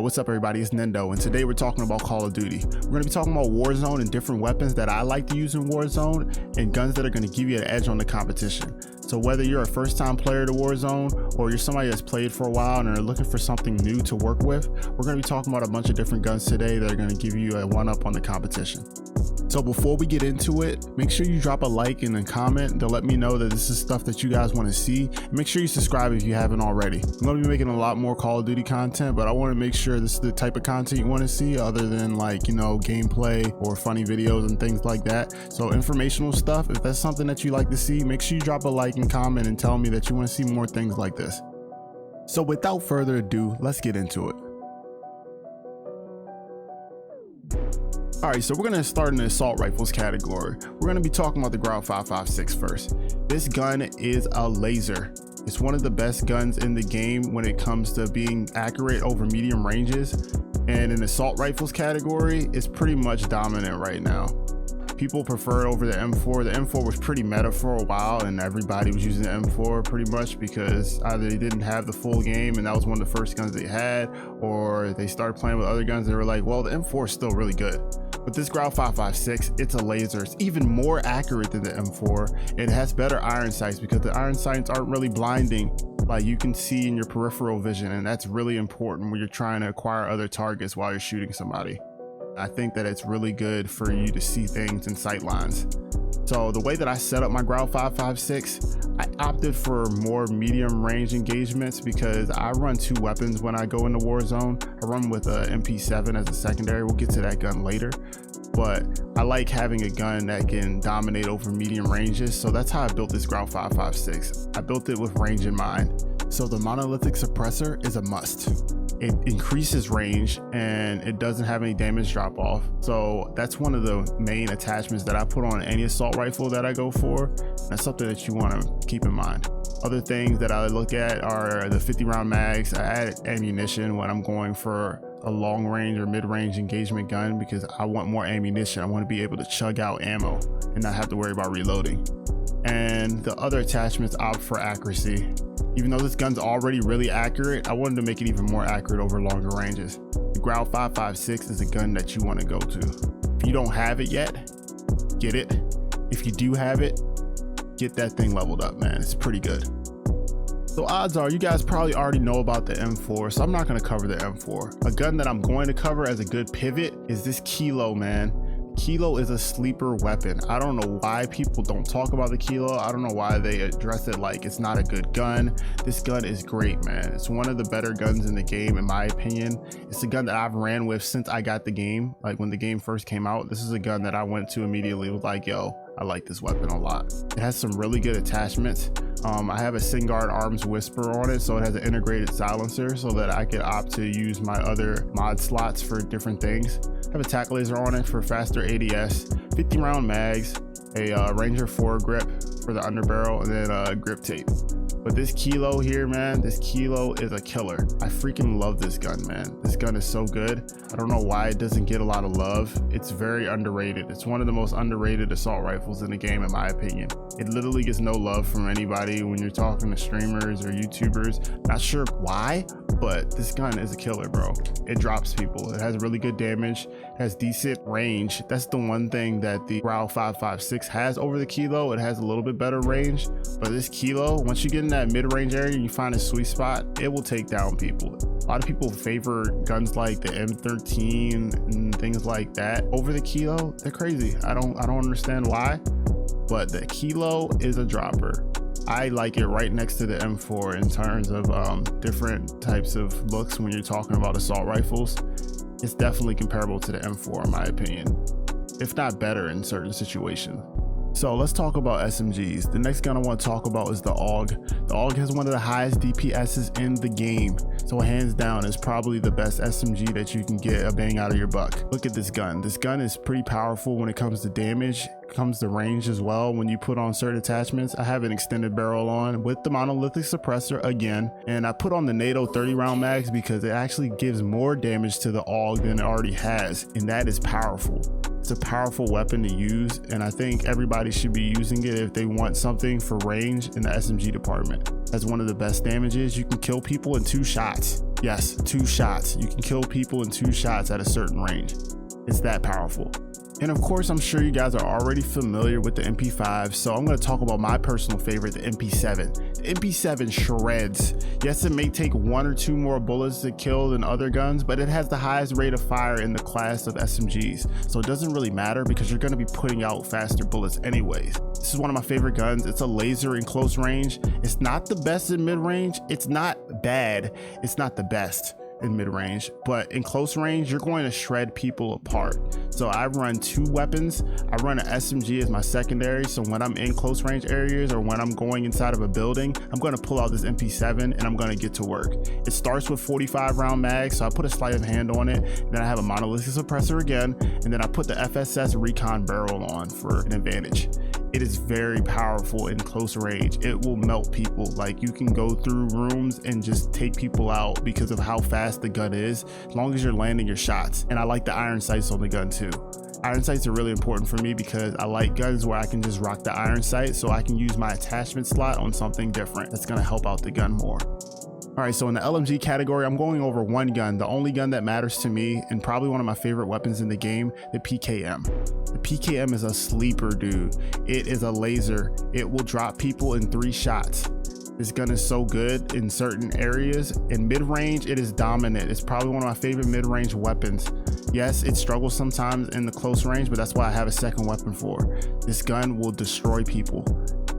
What's up everybody, it's Nendo, and today we're talking about Call of Duty. We're going to be talking about Warzone and different weapons that I like to use in Warzone and guns that are going to give you an edge on the competition. So whether you're a first time player to Warzone or you're somebody that's played for a while and are looking for something new to work with, we're going to be talking about a bunch of different guns today that are going to give you a one-up on the competition. So before we get into it, make sure you drop a like and a comment to let me know that this is stuff that you guys want to see. And make sure you subscribe if you haven't already. I'm going to be making a lot more Call of Duty content, but I want to make sure this is the type of content you want to see other than like, you know, gameplay or funny videos and things like that. So informational stuff, if that's something that you like to see, make sure you drop a like and comment and tell me that you want to see more things like this. So without further ado, let's get into it. Alright, so we're going to start in the assault rifles category. We're going to be talking about the Ground 5.56 first. This gun is a laser. It's one of the best guns in the game when it comes to being accurate over medium ranges. And in the assault rifles category, it's pretty much dominant right now. People prefer it over the M4. The M4 was pretty meta for a while and everybody was using the M4 pretty much because either they didn't have the full game and that was one of the first guns they had, or they started playing with other guns and they were like, well, the M4 is still really good. But this Ground 5.56, it's a laser. It's even more accurate than the M4. It has better iron sights because the iron sights aren't really blinding like you can see in your peripheral vision, and that's really important when you're trying to acquire other targets while you're shooting somebody. I think that it's really good for you to see things in sight lines. So the way that I set up my Ground 5.56, I opted for more medium range engagements because I run two weapons when I go into Warzone. I run with a MP7 as a secondary. We'll get to that gun later, but I like having a gun that can dominate over medium ranges. So that's how I built this Ground 5.56. I built it with range in mind. So the monolithic suppressor is a must. It increases range and it doesn't have any damage drop off. So that's one of the main attachments that I put on any assault rifle that I go for. That's something that you want to keep in mind. Other things that I look at are the 50 round mags. I add ammunition when I'm going for a long range or mid range engagement gun because I want more ammunition. I want to be able to chug out ammo and not have to worry about reloading. And the other attachments opt for accuracy. Even though this gun's already really accurate, I wanted to make it even more accurate over longer ranges. The Ground 5.56 is a gun that you want to go to. If you don't have it yet, get it. If you do have it, get that thing leveled up, man. It's pretty good. So odds are you guys probably already know about the M4, so I'm not going to cover the M4. A gun that I'm going to cover as a good pivot is this Kilo, man. Kilo is a sleeper weapon. I don't know why people don't talk about the Kilo. I don't know why they address it like it's not a good gun. This gun is great, man. It's one of the better guns in the game, in my opinion. It's a gun that I've ran with since I got the game. Like when the game first came out, this is a gun that I went to immediately with like, yo, I like this weapon a lot. It has some really good attachments. I have a Singard Arms Whisper on it, so it has an integrated silencer so that I could opt to use my other mod slots for different things. I have a tack laser on it for faster ADS, 50 round mags, a Ranger foregrip for the underbarrel, and then grip tape. But this Kilo here, man, this Kilo is a killer. I freaking love this gun, man. This gun is so good. I don't know why it doesn't get a lot of love. It's very underrated. It's one of the most underrated assault rifles in the game, in my opinion. It literally gets no love from anybody when you're talking to streamers or YouTubers. Not sure why, but this gun is a killer, bro. It drops people. It has really good damage, has decent range. That's the one thing that the Ground 5.56 has over the Kilo. It has a little bit better range, but this Kilo, once you get in that mid-range area and you find a sweet spot, it will take down people. A lot of people favor guns like the M13 and things like that over the Kilo. They're crazy. I don't understand why, but the Kilo is a dropper. I like it right next to the M4 in terms of different types of looks when you're talking about assault rifles. It's definitely comparable to the M4 in my opinion, if not better in certain situations. So let's talk about SMGs. The next gun I want to talk about is the AUG. The AUG has one of the highest DPSs in the game. So hands down, it's probably the best SMG that you can get a bang out of your buck. Look at this gun. This gun is pretty powerful when it comes to damage. It comes to range as well when you put on certain attachments. I have an extended barrel on with the monolithic suppressor again. And I put on the NATO 30 round mags because it actually gives more damage to the AUG than it already has. And that is powerful. It's a powerful weapon to use, and I think everybody should be using it if they want something for range in the SMG department. As one of the best damages, you can kill people in 2 shots. Yes, 2 shots. You can kill people in 2 shots at a certain range. It's that powerful. And of course, I'm sure you guys are already familiar with the MP5, so I'm going to talk about my personal favorite, the MP7. The MP7 shreds. Yes, it may take 1 or 2 more bullets to kill than other guns, but it has the highest rate of fire in the class of SMGs, so it doesn't really matter because you're going to be putting out faster bullets anyways. This is one of my favorite guns. It's a laser in close range. It's not the best in mid-range. It's not bad. It's not the best in mid-range, but in close range you're going to shred people apart. So I run 2 weapons. I run an SMG as my secondary, so when I'm in close range areas or when I'm going inside of a building, I'm going to pull out this MP7 and I'm going to get to work. It starts with 45 round mag, so I put a sleight of hand on it, then I have a monolithic suppressor again, and then I put the FSS recon barrel on for an advantage. It is very powerful in close range. It will melt people. Like, you can go through rooms and just take people out because of how fast the gun is, as long as you're landing your shots. And I like the iron sights on the gun too. Iron sights are really important for me because I like guns where I can just rock the iron sight, so I can use my attachment slot on something different that's gonna help out the gun more. All right, so in the LMG category, I'm going over one gun, the only gun that matters to me and probably one of my favorite weapons in the game, the PKM. The PKM is a sleeper, dude. It is a laser. It will drop people in 3 shots. This gun is so good in certain areas. In mid-range, it is dominant. It's probably one of my favorite mid-range weapons. Yes, it struggles sometimes in the close range, but that's why I have a second weapon for. This gun will destroy people.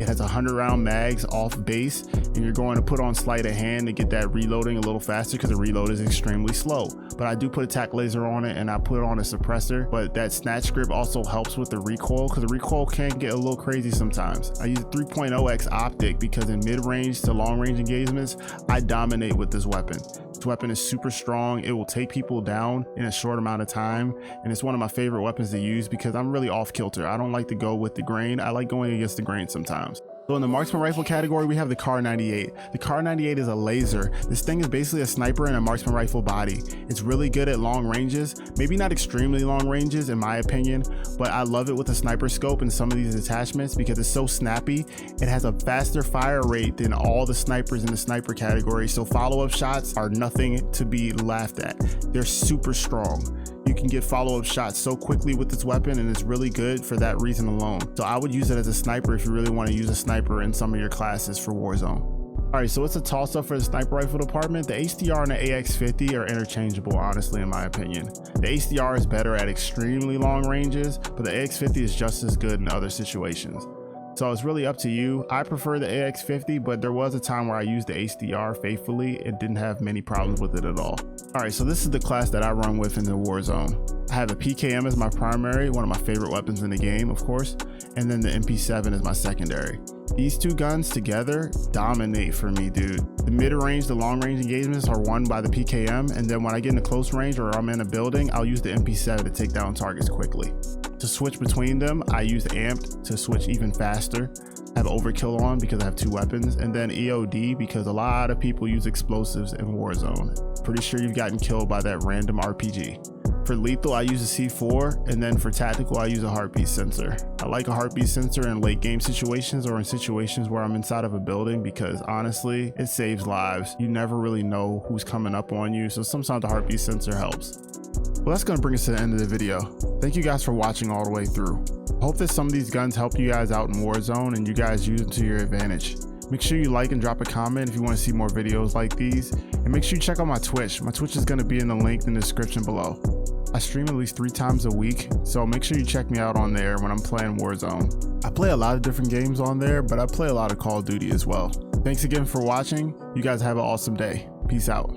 It has 100 round mags off base, and you're going to put on sleight of hand to get that reloading a little faster because the reload is extremely slow. But I do put a tac laser on it and I put on a suppressor, but that snatch grip also helps with the recoil because the recoil can get a little crazy sometimes. I use a 3.0x optic because in mid-range to long-range engagements, I dominate with this weapon. This weapon is super strong. It will take people down in a short amount of time, and it's one of my favorite weapons to use because I'm really off kilter. I don't like to go with the grain. I like going against the grain sometimes. So in the marksman rifle category, we have the Kar 98. The Kar 98 is a laser. This thing is basically a sniper in a marksman rifle body. It's really good at long ranges, maybe not extremely long ranges in my opinion, but I love it with the sniper scope and some of these attachments because it's so snappy. It has a faster fire rate than all the snipers in the sniper category, so follow-up shots are nothing to be laughed at. They're super strong. You can get follow-up shots so quickly with this weapon, and it's really good for that reason alone. So I would use it as a sniper if you really want to use a sniper in some of your classes for Warzone. All right, so it's a toss-up for the sniper rifle department. The HDR and the AX50 are interchangeable, honestly, in my opinion. The HDR is better at extremely long ranges, but the AX50 is just as good in other situations. So it's really up to you. I prefer the AX50, but there was a time where I used the HDR faithfully and didn't have many problems with it at all. All right, so this is the class that I run with in the Warzone. I have a PKM as my primary, one of my favorite weapons in the game, of course, and then the MP7 is my secondary. These 2 guns together dominate for me, dude. The mid-range, the long-range engagements are won by the PKM, and then when I get into close range or I'm in a building, I'll use the MP7 to take down targets quickly. To switch between them, I use amped to switch even faster. I have overkill on because I have 2 weapons, and then EOD because a lot of people use explosives in Warzone. Pretty sure you've gotten killed by that random RPG. For lethal, I use a C4, and then for tactical, I use a heartbeat sensor. I like a heartbeat sensor in late game situations or in situations where I'm inside of a building because honestly, it saves lives. You never really know who's coming up on you, so sometimes the heartbeat sensor helps. Well, that's gonna bring us to the end of the video. Thank you guys for watching all the way through. I hope that some of these guns help you guys out in Warzone and you guys use them to your advantage. Make sure you like and drop a comment if you want to see more videos like these, and make sure you check out my Twitch. My Twitch is going to be in the link in the description below. I stream at least 3 times a week, so make sure you check me out on there when I'm playing Warzone. I play a lot of different games on there, but I play a lot of Call of Duty as well. Thanks again for watching. You guys have an awesome day. Peace out.